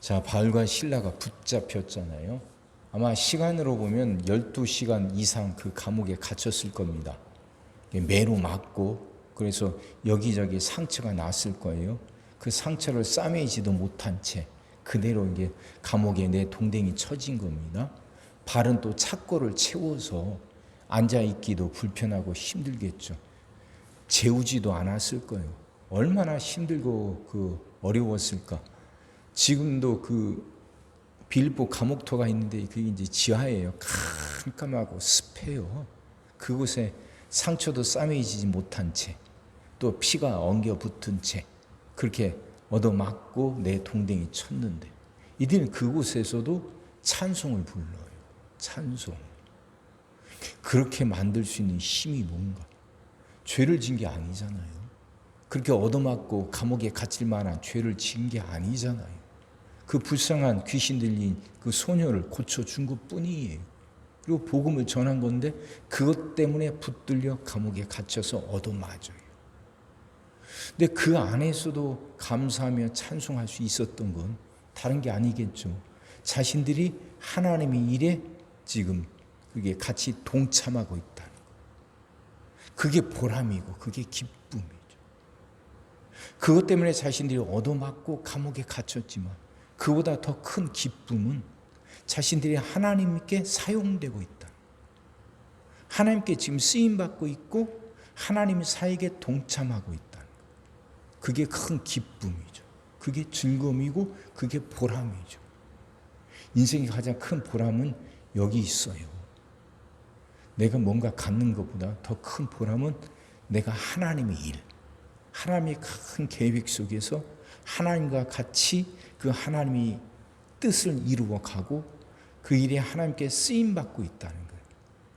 자, 바울과 실라가 붙잡혔잖아요. 아마 시간으로 보면 12시간 이상 그 감옥에 갇혔을 겁니다. 매로 맞고 그래서 여기저기 상처가 났을 거예요. 그 상처를 싸매지도 못한 채 그대로 이게 감옥에 내 동댕이 쳐진 겁니다. 발은 또 착고를 채워서 앉아있기도 불편하고 힘들겠죠. 재우지도 않았을 거예요. 얼마나 힘들고 어려웠을까. 지금도 빌립보 감옥터가 있는데 그게 이제 지하예요. 깜깜하고 습해요. 그곳에 상처도 싸매지지 못한 채, 또 피가 엉겨 붙은 채 그렇게 얻어맞고 내 동댕이 쳤는데 이들은 그곳에서도 찬송을 불러요. 찬송. 그렇게 만들 수 있는 힘이 뭔가? 죄를 진 게 아니잖아요. 그렇게 얻어맞고 감옥에 갇힐 만한 죄를 진 게 아니잖아요. 그 불쌍한 귀신 들린 그 소녀를 고쳐준 것뿐이에요. 그리고 복음을 전한 건데 그것 때문에 붙들려 감옥에 갇혀서 얻어맞아요. 근데 그 안에서도 감사하며 찬송할 수 있었던 건 다른 게 아니겠죠. 자신들이 하나님의 일에 지금 그게 같이 동참하고 있다는 거. 그게 보람이고 그게 기쁨이죠. 그것 때문에 자신들이 얻어맞고 감옥에 갇혔지만 그보다 더 큰 기쁨은 자신들이 하나님께 사용되고 있다. 하나님께 지금 쓰임받고 있고 하나님의 사역에 동참하고 있다. 그게 큰 기쁨이죠. 그게 즐거움이고 그게 보람이죠. 인생의 가장 큰 보람은 여기 있어요. 내가 뭔가 갖는 것보다 더 큰 보람은 내가 하나님의 일, 하나님의 큰 계획 속에서 하나님과 같이 그 하나님의 뜻을 이루어 가고 그 일에 하나님께 쓰임받고 있다는 거예요.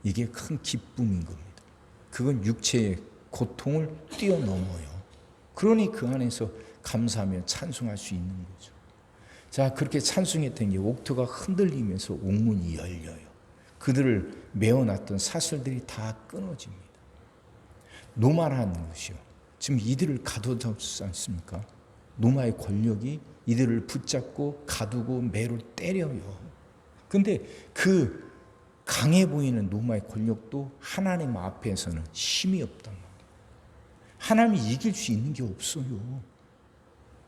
이게 큰 기쁨인 겁니다. 그건 육체의 고통을 뛰어넘어요. 그러니 그 안에서 감사하며 찬송할 수 있는 거죠. 자, 그렇게 찬송했던 게 옥토가 흔들리면서 옥문이 열려요. 그들을 메어놨던 사슬들이 다 끊어집니다. 노마라는 것이요. 지금 이들을 가두지 않습니까? 노마의 권력이 이들을 붙잡고 가두고 매로 때려요. 근데 그 강해 보이는 노마의 권력도 하나님 앞에서는 힘이 없단 말이에요. 하나님이 이길 수 있는 게 없어요.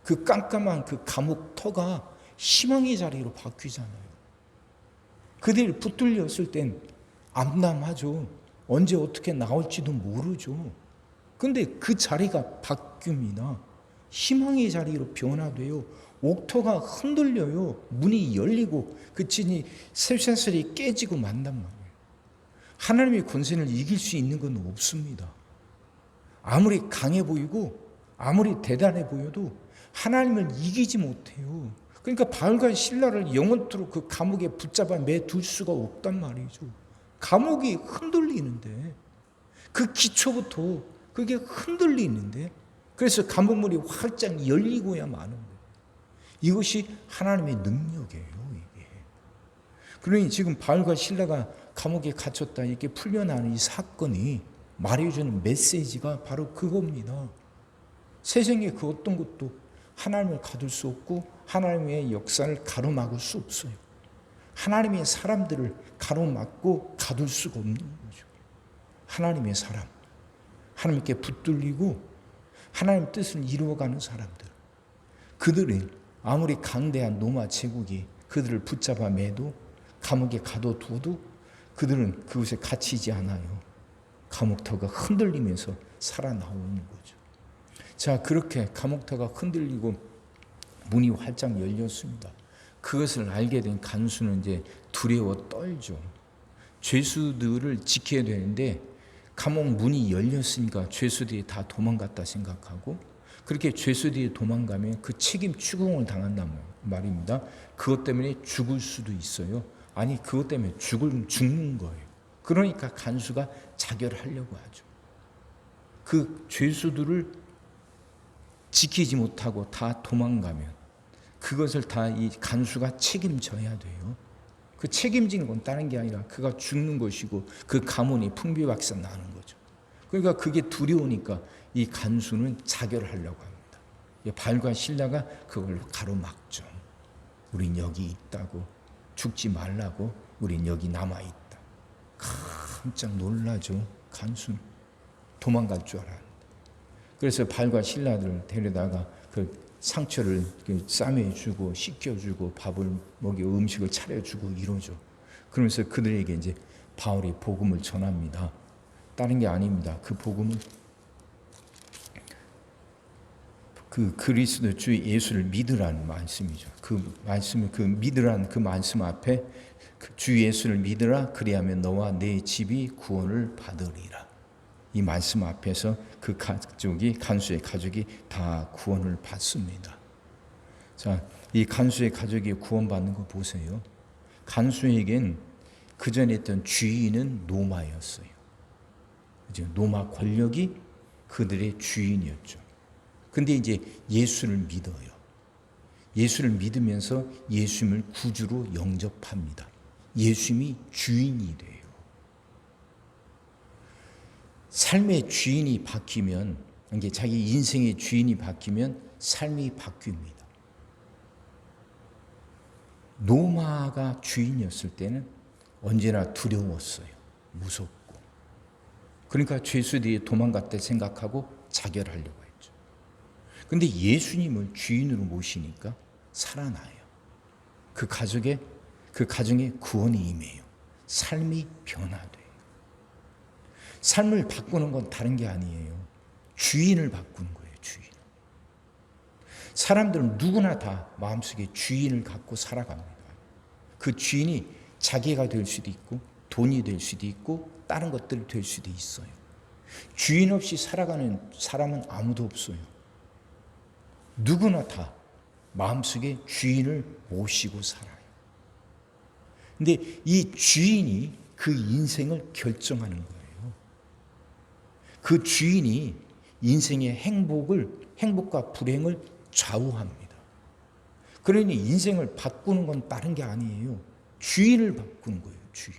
그 깜깜한 그 감옥 터가 희망의 자리로 바뀌잖아요. 그들이 붙들렸을 땐 암담하죠. 언제 어떻게 나올지도 모르죠. 근데 그 자리가 바뀝니다. 희망의 자리로 변화돼요. 옥토가 흔들려요. 문이 열리고 그 찐이 쇠사슬이 깨지고 만단 말이에요. 하나님의 권세를 이길 수 있는 건 없습니다. 아무리 강해 보이고 아무리 대단해 보여도 하나님을 이기지 못해요. 그러니까 바울과 실라를 영원토록 그 감옥에 붙잡아 매둘 수가 없단 말이죠. 감옥이 흔들리는데 그 기초부터 그게 흔들리는데 그래서 감옥문이 활짝 열리고야 마는 거예요. 이것이 하나님의 능력이에요. 이게. 그러니 지금 바울과 실라가 감옥에 갇혔다 이렇게 풀려나는 이 사건이 말해주는 메시지가 바로 그겁니다. 세상에 그 어떤 것도 하나님을 가둘 수 없고 하나님의 역사를 가로막을 수 없어요. 하나님의 사람들을 가로막고 가둘 수가 없는 거죠. 하나님의 사람, 하나님께 붙들리고 하나님 뜻을 이루어가는 사람들, 그들은 아무리 강대한 로마 제국이 그들을 붙잡아 매도 감옥에 가둬두어도 그들은 그곳에 갇히지 않아요. 감옥터가 흔들리면서 살아나오는 거죠. 자, 그렇게 감옥터가 흔들리고 문이 활짝 열렸습니다. 그것을 알게 된 간수는 이제 두려워 떨죠. 죄수들을 지켜야 되는데 감옥 문이 열렸으니까 죄수들이 다 도망갔다 생각하고 그렇게 죄수들이 도망가면 그 책임 추궁을 당한단 말입니다. 그것 때문에 죽을 수도 있어요. 아니, 그것 때문에 죽는 거예요. 그러니까 간수가 자결하려고 하죠. 그 죄수들을 지키지 못하고 다 도망가면 그것을 다 이 간수가 책임져야 돼요. 그 책임지는 건 다른 게 아니라 그가 죽는 것이고 그 가문이 풍비박산 나는 거죠. 그러니까 그게 두려우니까 이 간수는 자결하려고 합니다. 바울과 실라가 그걸 가로막죠. 우린 여기 있다고, 죽지 말라고, 우린 여기 남아있다. 깜짝 놀라죠. 간수는 도망갈 줄 알았는데. 그래서 발과 신라들을 데려다가 그 상처를 싸매주고 씻겨주고 밥을 먹이고 음식을 차려주고 이러죠. 그러면서 그들에게 이제 바울이 복음을 전합니다. 다른 게 아닙니다. 그 복음은 그 그리스도 주 예수를 믿으라는 말씀이죠. 그 말씀을 그 믿으라는 그 말씀 앞에 주 예수를 믿으라 그리하면 너와 네 집이 구원을 받으리라. 이 말씀 앞에서 그 가족이 간수의 가족이 다 구원을 받습니다. 자, 이 간수의 가족이 구원받는 거 보세요. 간수에겐 그 전에 있던 주인은 로마였어요. 로마 권력이 그들의 주인이었죠. 근데 이제 예수를 믿어요. 예수를 믿으면서 예수님을 구주로 영접합니다. 예수님이 주인이 돼요. 삶의 주인이 바뀌면, 이게 자기 인생의 주인이 바뀌면 삶이 바뀝니다. 로마가 주인이었을 때는 언제나 두려웠어요. 무섭고. 그러니까 죄수들이 도망갔다 생각하고 자결하려고 했죠. 근데 예수님을 주인으로 모시니까 살아나요. 그 가정에 구원이 임해요. 삶이 변화돼요. 삶을 바꾸는 건 다른 게 아니에요. 주인을 바꾸는 거예요. 주인. 사람들은 누구나 다 마음속에 주인을 갖고 살아갑니다. 그 주인이 자기가 될 수도 있고 돈이 될 수도 있고 다른 것들이 될 수도 있어요. 주인 없이 살아가는 사람은 아무도 없어요. 누구나 다 마음속에 주인을 모시고 살아요. 근데 이 주인이 그 인생을 결정하는 거예요. 그 주인이 인생의 행복과 불행을 좌우합니다. 그러니 인생을 바꾸는 건 다른 게 아니에요. 주인을 바꾸는 거예요. 주인.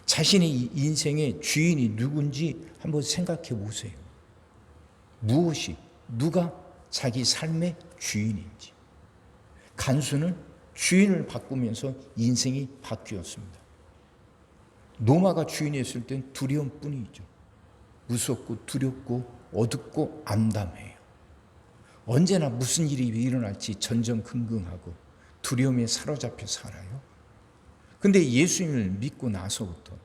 자신의 인생의 주인이 누군지 한번 생각해 보세요. 누가 자기 삶의 주인인지. 간수는 주인을 바꾸면서 인생이 바뀌었습니다. 로마가 주인이었을 땐 두려움뿐이죠. 무섭고 두렵고 어둡고 암담해요. 언제나 무슨 일이 일어날지 전전긍긍하고 두려움에 사로잡혀 살아요. 근데 예수님을 믿고 나서부터,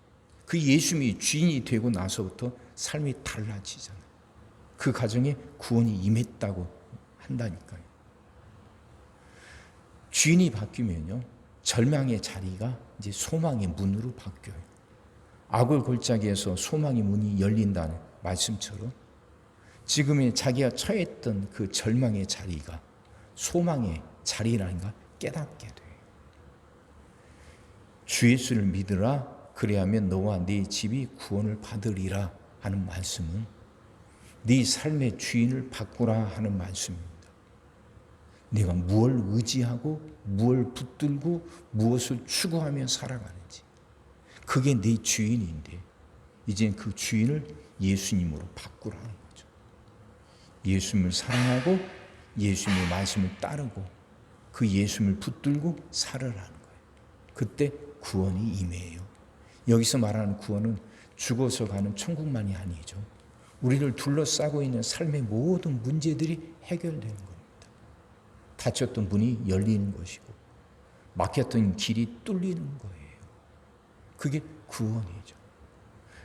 그 예수님이 주인이 되고 나서부터 삶이 달라지잖아요. 그 가정에 구원이 임했다고 한다니까요. 주인이 바뀌면요, 절망의 자리가 이제 소망의 문으로 바뀌어요. 악을 골짜기에서 소망의 문이 열린다는 말씀처럼 지금의 자기가 처했던 그 절망의 자리가 소망의 자리라는 걸 깨닫게 돼요. 주 예수를 믿으라 그리하면 너와 네 집이 구원을 받으리라 하는 말씀은 네 삶의 주인을 바꾸라 하는 말씀입니다. 네가 무엇을 의지하고 무엇을 붙들고 무엇을 추구하며 살아가는지, 그게 네 주인인데 이제 그 주인을 예수님으로 바꾸라는 거죠. 예수님을 사랑하고 예수님의 말씀을 따르고 그 예수님을 붙들고 살아라는 거예요. 그때 구원이 임해요. 여기서 말하는 구원은 죽어서 가는 천국만이 아니죠. 우리를 둘러싸고 있는 삶의 모든 문제들이 해결되는 겁니다. 닫혔던 문이 열리는 것이고 막혔던 길이 뚫리는 거예요. 그게 구원이죠.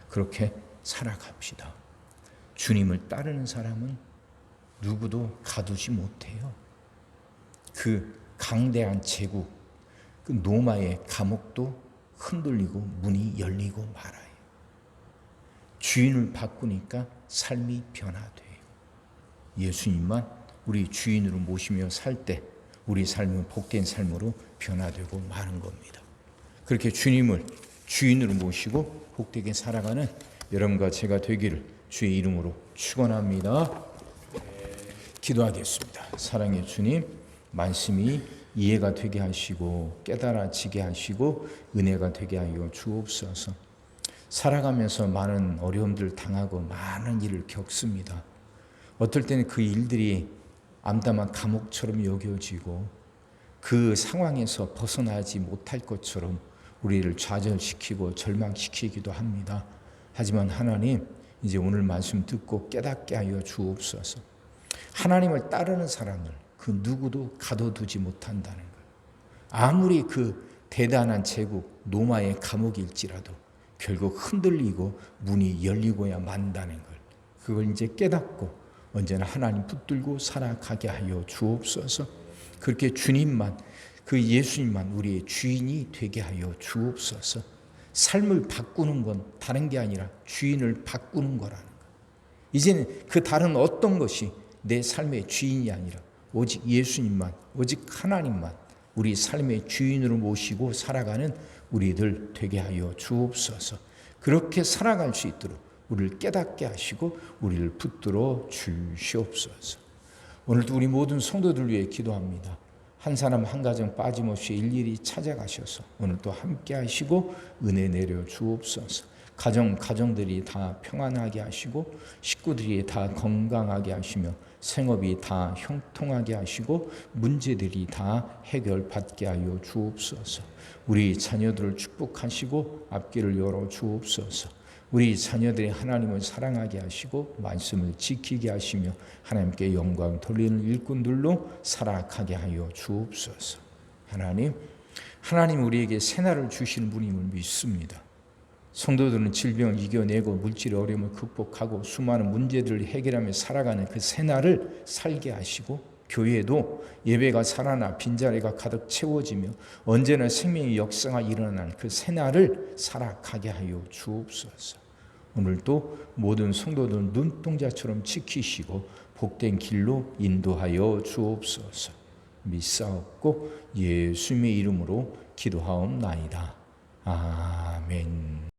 그렇게 살아갑시다. 주님을 따르는 사람은 누구도 가두지 못해요. 그 강대한 제국, 그 로마의 감옥도 흔들리고 문이 열리고 말아요. 주인을 바꾸니까 삶이 변화돼요. 예수님만 우리 주인으로 모시며 살 때 우리 삶은 복된 삶으로 변화되고 마는 겁니다. 그렇게 주님을 주인으로 모시고 복되게 살아가는 여러분과 제가 되기를 주의 이름으로 축원합니다. 기도하겠습니다. 사랑의 주님, 말씀이 이해가 되게 하시고 깨달아지게 하시고 은혜가 되게 하여 주옵소서. 살아가면서 많은 어려움들을 당하고 많은 일을 겪습니다. 어떨 때는 그 일들이 암담한 감옥처럼 여겨지고 그 상황에서 벗어나지 못할 것처럼 우리를 좌절시키고 절망시키기도 합니다. 하지만 하나님, 이제 오늘 말씀 듣고 깨닫게 하여 주옵소서. 하나님을 따르는 사람을 그 누구도 가둬두지 못한다는 것. 아무리 그 대단한 제국 로마의 감옥일지라도 결국 흔들리고 문이 열리고야 만다는 걸, 그걸 이제 깨닫고 언제나 하나님 붙들고 살아가게 하여 주옵소서. 그렇게 주님만, 그 예수님만 우리의 주인이 되게 하여 주옵소서. 삶을 바꾸는 건 다른 게 아니라 주인을 바꾸는 거라는 거. 이제는 그 다른 어떤 것이 내 삶의 주인이 아니라 오직 예수님만, 오직 하나님만 우리 삶의 주인으로 모시고 살아가는 우리들 되게 하여 주옵소서. 그렇게 살아갈 수 있도록 우리를 깨닫게 하시고 우리를 붙들어 주시옵소서. 오늘도 우리 모든 성도들 위해 기도합니다. 한 사람 한 가정 빠짐없이 일일이 찾아가셔서 오늘 또 함께 하시고 은혜 내려 주옵소서. 가정들이 다 평안하게 하시고 식구들이 다 건강하게 하시며 생업이 다 형통하게 하시고 문제들이 다 해결받게 하여 주옵소서. 우리 자녀들을 축복하시고 앞길을 열어 주옵소서. 우리 자녀들이 하나님을 사랑하게 하시고 말씀을 지키게 하시며 하나님께 영광 돌리는 일꾼들로 살아가게 하여 주옵소서. 하나님 우리에게 새날을 주시는 분임을 믿습니다. 성도들은 질병을 이겨내고 물질의 어려움을 극복하고 수많은 문제들을 해결하며 살아가는 그 새날을 살게 하시고, 교회도 예배가 살아나 빈자리가 가득 채워지며 언제나 생명의 역사가 일어나는 그 새날을 살아가게 하여 주옵소서. 오늘도 모든 성도들 눈동자처럼 지키시고 복된 길로 인도하여 주옵소서. 믿사옵고 예수님의 이름으로 기도하옵나이다. 아멘.